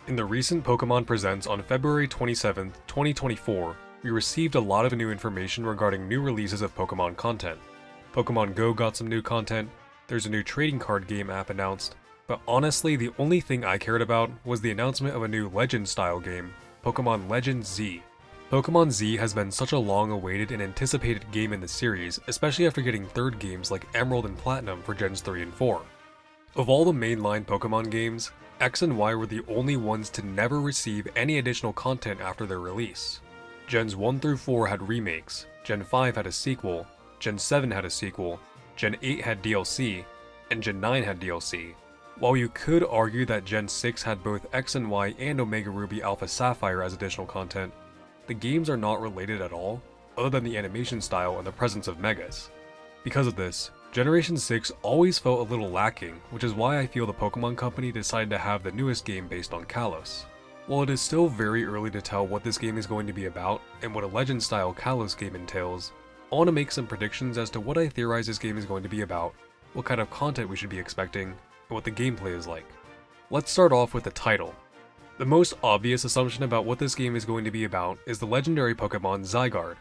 In the recent Pokémon Presents on February 27, 2024, we received a lot of new information regarding new releases of Pokémon content. Pokémon Go got some new content, there's a new trading card game app announced, but honestly the only thing I cared about was the announcement of a new Legend-style game, Pokémon Legend Z. Pokémon Z has been such a long-awaited and anticipated game in the series, especially after getting third games like Emerald and Platinum for Gens 3 and 4. Of all the mainline Pokémon games, X and Y were the only ones to never receive any additional content after their release. Gens 1 through 4 had remakes, Gen 5 had a sequel, Gen 7 had a sequel, Gen 8 had DLC, and Gen 9 had DLC. While you could argue that Gen 6 had both X and Y and Omega Ruby Alpha Sapphire as additional content, the games are not related at all, other than the animation style and the presence of Megas. Because of this, Generation 6 always felt a little lacking, which is why I feel the Pokémon Company decided to have the newest game based on Kalos. While it is still very early to tell what this game is going to be about, and what a Legend-style Kalos game entails, I want to make some predictions as to what I theorize this game is going to be about, what kind of content we should be expecting, and what the gameplay is like. Let's start off with the title. The most obvious assumption about what this game is going to be about is the legendary Pokémon Zygarde.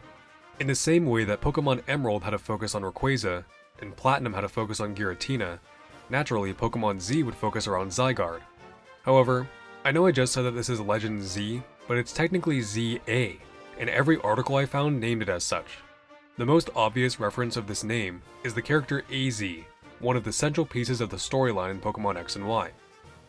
In the same way that Pokémon Emerald had a focus on Rayquaza, and Platinum had a focus on Giratina, naturally Pokémon Z would focus around Zygarde. However, I know I just said that this is Legend Z, but it's technically ZA, and every article I found named it as such. The most obvious reference of this name is the character AZ, one of the central pieces of the storyline in Pokémon X and Y.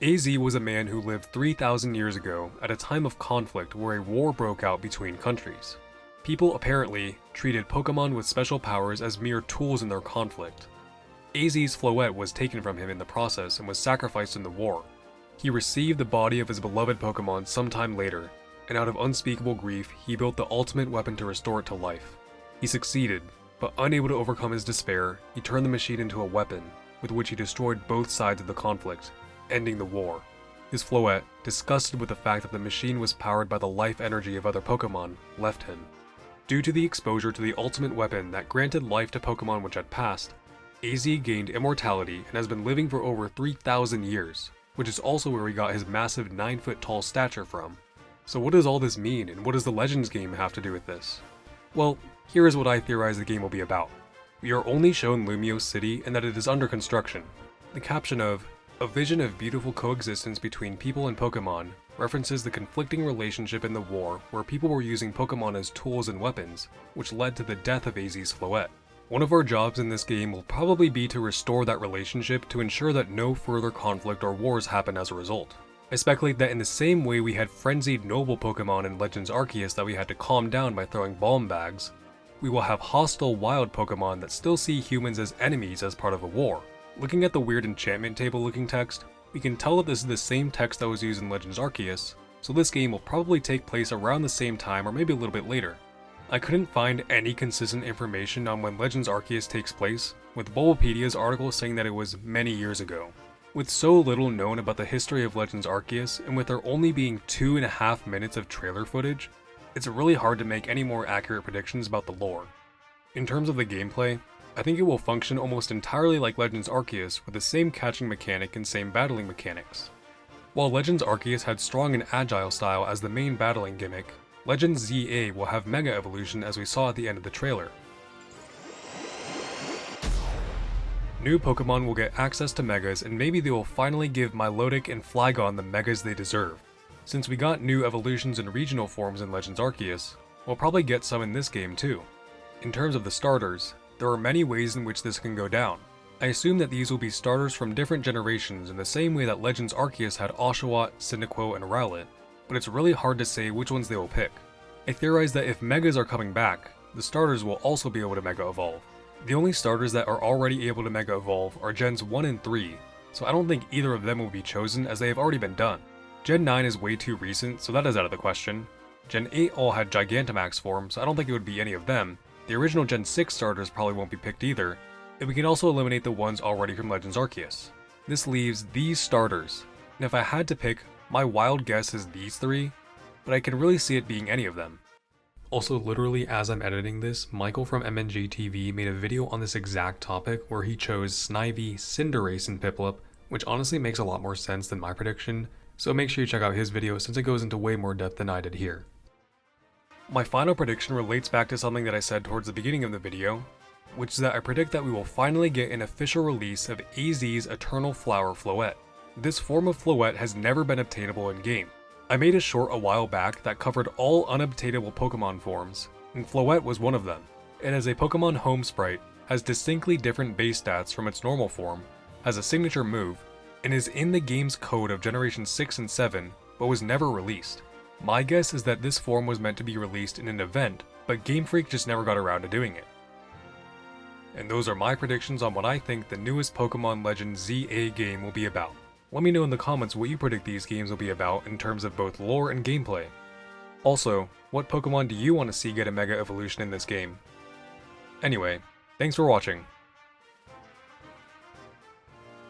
AZ was a man who lived 3,000 years ago at a time of conflict where a war broke out between countries. People apparently treated Pokémon with special powers as mere tools in their conflict. AZ's Floette was taken from him in the process and was sacrificed in the war. He received the body of his beloved Pokémon sometime later, and out of unspeakable grief, he built the ultimate weapon to restore it to life. He succeeded, but unable to overcome his despair, he turned the machine into a weapon, with which he destroyed both sides of the conflict, ending the war. His Floette, disgusted with the fact that the machine was powered by the life energy of other Pokémon, left him. Due to the exposure to the ultimate weapon that granted life to Pokémon which had passed, AZ gained immortality and has been living for over 3,000 years, which is also where he got his massive 9-foot-tall stature from. So what does all this mean, and what does the Legends game have to do with this? Well, here is what I theorize the game will be about. We are only shown Lumiose City and that it is under construction. The caption of "A vision of beautiful coexistence between people and Pokémon" references the conflicting relationship in the war where people were using Pokémon as tools and weapons, which led to the death of AZ's Floette. One of our jobs in this game will probably be to restore that relationship to ensure that no further conflict or wars happen as a result. I speculate that in the same way we had frenzied noble Pokémon in Legends Arceus that we had to calm down by throwing bomb bags, we will have hostile wild Pokémon that still see humans as enemies as part of a war. Looking at the weird enchantment table looking text, we can tell that this is the same text that was used in Legends Arceus, so this game will probably take place around the same time or maybe a little bit later. I couldn't find any consistent information on when Legends Arceus takes place, with Bulbapedia's article saying that it was many years ago. With so little known about the history of Legends Arceus, and with there only being 2.5 minutes of trailer footage, it's really hard to make any more accurate predictions about the lore. In terms of the gameplay, I think it will function almost entirely like Legends Arceus with the same catching mechanic and same battling mechanics. While Legends Arceus had strong and agile style as the main battling gimmick, Legends ZA will have Mega Evolution as we saw at the end of the trailer. New Pokemon will get access to Megas, and maybe they will finally give Milotic and Flygon the Megas they deserve. Since we got new evolutions and regional forms in Legends Arceus, we'll probably get some in this game too. In terms of the starters, there are many ways in which this can go down. I assume that these will be starters from different generations in the same way that Legends Arceus had Oshawott, Cyndaquil, and Rowlet, but it's really hard to say which ones they will pick. I theorize that if Megas are coming back, the starters will also be able to Mega Evolve. The only starters that are already able to Mega Evolve are Gens 1 and 3, so I don't think either of them will be chosen as they have already been done. Gen 9 is way too recent, so that is out of the question. Gen 8 all had Gigantamax form, so I don't think it would be any of them. The original Gen 6 starters probably won't be picked either, and we can also eliminate the ones already from Legends Arceus. This leaves these starters, and if I had to pick, my wild guess is these three, but I can really see it being any of them. Also, literally as I'm editing this, Michael from MNG TV made a video on this exact topic where he chose Snivy, Cinderace, and Piplup, which honestly makes a lot more sense than my prediction, so make sure you check out his video since it goes into way more depth than I did here. My final prediction relates back to something that I said towards the beginning of the video, which is that I predict that we will finally get an official release of AZ's Eternal Flower Floette. This form of Floette has never been obtainable in-game. I made a short a while back that covered all unobtainable Pokemon forms, and Floette was one of them. It has a Pokemon home sprite, has distinctly different base stats from its normal form, has a signature move, and is in the game's code of Generation 6 and 7, but was never released. My guess is that this form was meant to be released in an event, but Game Freak just never got around to doing it. And those are my predictions on what I think the newest Pokemon Legend ZA game will be about. Let me know in the comments what you predict these games will be about in terms of both lore and gameplay. Also, what Pokemon do you want to see get a Mega Evolution in this game? Anyway, thanks for watching.